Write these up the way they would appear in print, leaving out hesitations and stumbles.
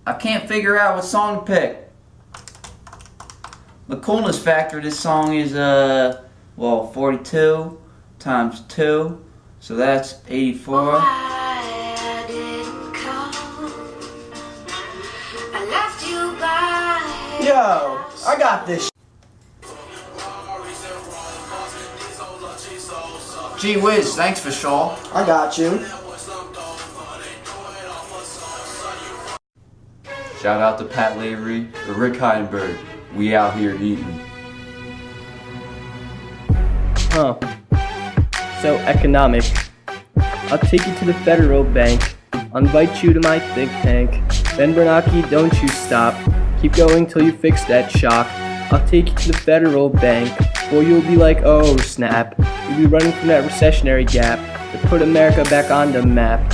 I can't figure out what song to pick. The coolness factor of this song is, 42 times 2. So that's 84. Yo, I got this. Gee whiz, thanks for Shaw. I got you. Shout out to Pat Lavery or Rick Heidenberg. We out here eating. So economic. I'll take you to the Federal Bank. I'll invite you to my think tank. Ben Bernanke, don't you stop. Keep going till you fix that shock. I'll take you to the Federal Bank. Or you'll be like, oh snap. You'll be running from that recessionary gap to put America back on the map.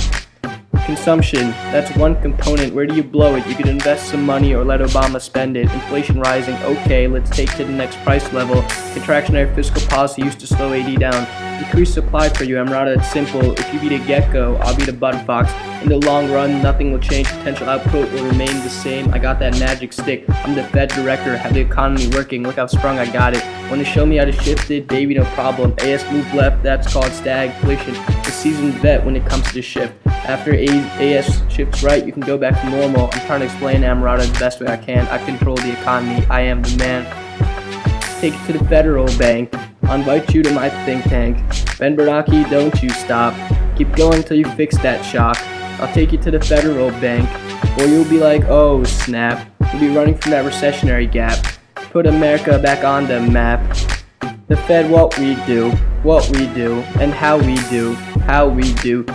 Consumption, that's one component. Where do you blow it? You could invest some money or let Obama spend it. Inflation rising, okay, let's take to the next price level. Contractionary fiscal policy used to slow AD down. Increase supply for you, Ammirata, it's simple. If you be the gecko, I'll be the button fox. In the long run, nothing will change. Potential output will remain the same. I got that magic stick. I'm the Fed director, have the economy working. Look how sprung I got it. Want to show me how to shift it? Baby, no problem. AS move left, that's called stagflation. The seasoned vet when it comes to shift. After AS shifts right, you can go back to normal. I'm trying to explain Ammirata the best way I can. I control the economy. I am the man. Take it to the Federal Bank. I'll invite you to my think tank. Ben Bernanke, don't you stop. Keep going till you fix that shock. I'll take you to the Federal Bank. Or you'll be like, oh snap. You'll be running from that recessionary gap. Put America back on the map. The Fed, what we do, and how we do. The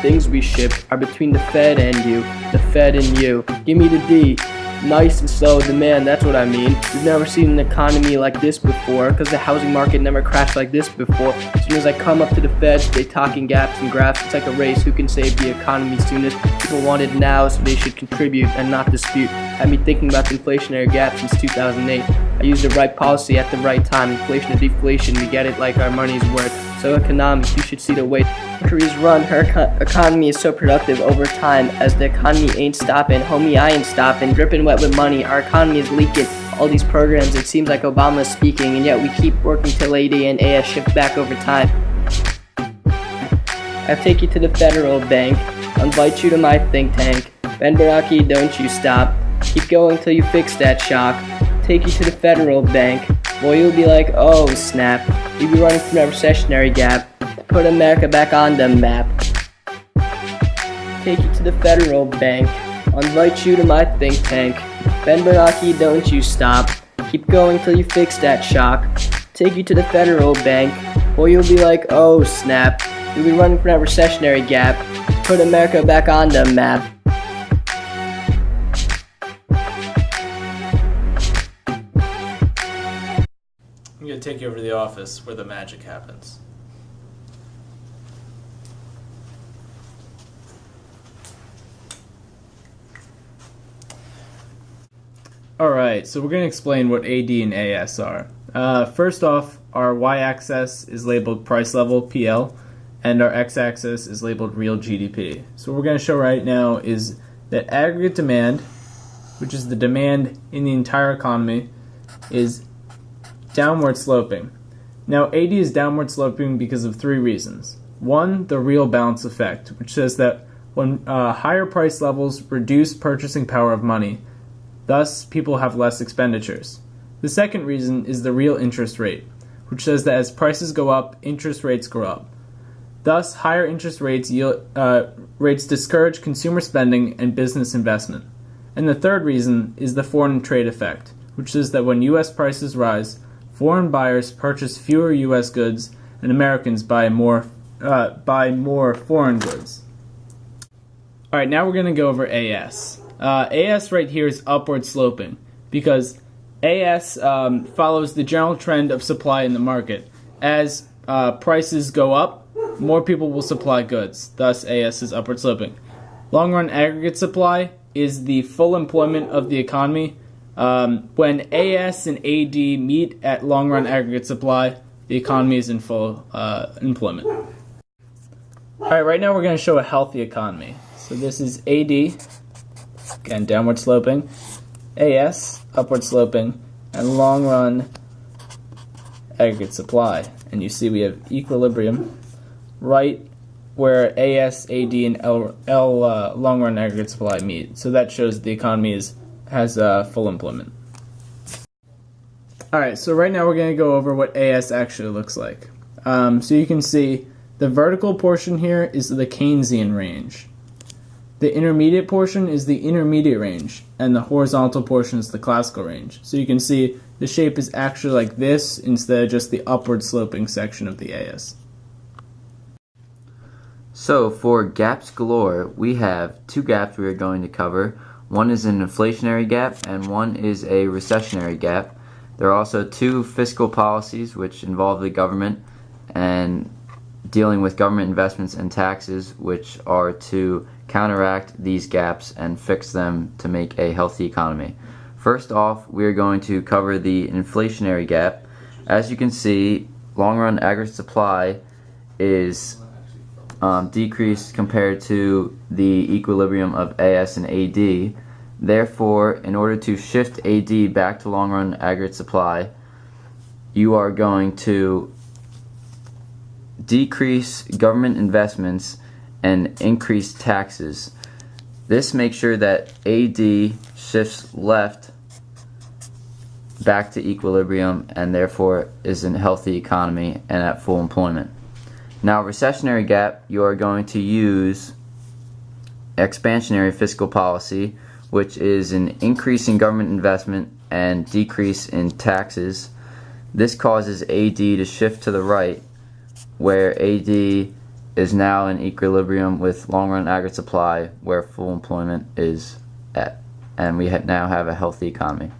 things we ship are between the Fed and you, the Fed and you. Give me the D, nice and slow, demand, that's what I mean. We've never seen an economy like this before, cause the housing market never crashed like this before. As soon as I come up to the Fed, they talking gaps and graphs. It's like a race, who can save the economy soonest. People want it now, so they should contribute and not dispute. Had me thinking about the inflationary gap since 2008. I used the right policy at the right time. Inflation to deflation, we get it like our money's worth. So economics, you should see the way countries run. Her economy is so productive over time. As the economy ain't stopping, homie, I ain't stopping. Dripping wet with money, our economy is leaking. All these programs, it seems like Obama's speaking, and yet we keep working till AD and AS shift back over time. I'll take you to the Federal Bank. I'll invite you to my think tank. Ben Bernanke, don't you stop. Keep going till you fix that shock. Take you to the Federal Bank. Boy, you'll be like, oh snap. You'll be running from that recessionary gap to put America back on the map. Take you to the Federal Bank. I'll invite you to my think tank. Ben Bernanke, don't you stop. Keep going till you fix that shock. Take you to the Federal Bank. Boy, you'll be like, oh snap. You'll be running from that recessionary gap to put America back on the map. I'm going to take you over to the office where the magic happens. Alright, so we're going to explain what AD and AS are. First off, our y-axis is labeled price level, PL, and our x-axis is labeled real GDP. So what we're going to show right now is that aggregate demand, which is the demand in the entire economy, is downward sloping. Now AD is downward sloping because of three reasons. One, the real balance effect, which says that when higher price levels reduce purchasing power of money, thus people have less expenditures. The second reason is the real interest rate, which says that as prices go up, interest rates go up. Thus, higher interest rates discourage consumer spending and business investment. And the third reason is the foreign trade effect, which says that when U.S. prices rise, foreign buyers purchase fewer U.S. goods and Americans buy more foreign goods. Alright, now we're going to go over AS. AS right here is upward sloping because AS follows the general trend of supply in the market. As prices go up, more people will supply goods. Thus, AS is upward sloping. Long run aggregate supply is the full employment of the economy. When AS and AD meet at long run aggregate supply, the economy is in full employment. Alright, right now we're going to show a healthy economy. So this is AD, again, downward sloping. AS, upward sloping. And long run aggregate supply. And you see we have equilibrium right where AS, AD, and L long run aggregate supply meet. So that shows the economy has full employment. Alright, so right now we're going to go over what AS actually looks like. So you can see the vertical portion here is the Keynesian range. The intermediate portion is the intermediate range, and the horizontal portion is the classical range. So you can see the shape is actually like this instead of just the upward sloping section of the AS. So for gaps galore, we have two gaps we are going to cover. One is an inflationary gap and one is a recessionary gap. There are also two fiscal policies which involve the government and dealing with government investments and taxes, which are to counteract these gaps and fix them to make a healthy economy. First off, we are going to cover the inflationary gap. As you can see, long-run aggregate supply is decreased compared to the equilibrium of AS and AD. Therefore, in order to shift AD back to long-run aggregate supply, you are going to decrease government investments and increase taxes. This makes sure that AD shifts left back to equilibrium and therefore is in a healthy economy and at full employment. Now, recessionary gap, you are going to use expansionary fiscal policy, which is an increase in government investment and decrease in taxes. This causes AD to shift to the right, where AD is now in equilibrium with long-run aggregate supply, where full employment is at, and we now have a healthy economy.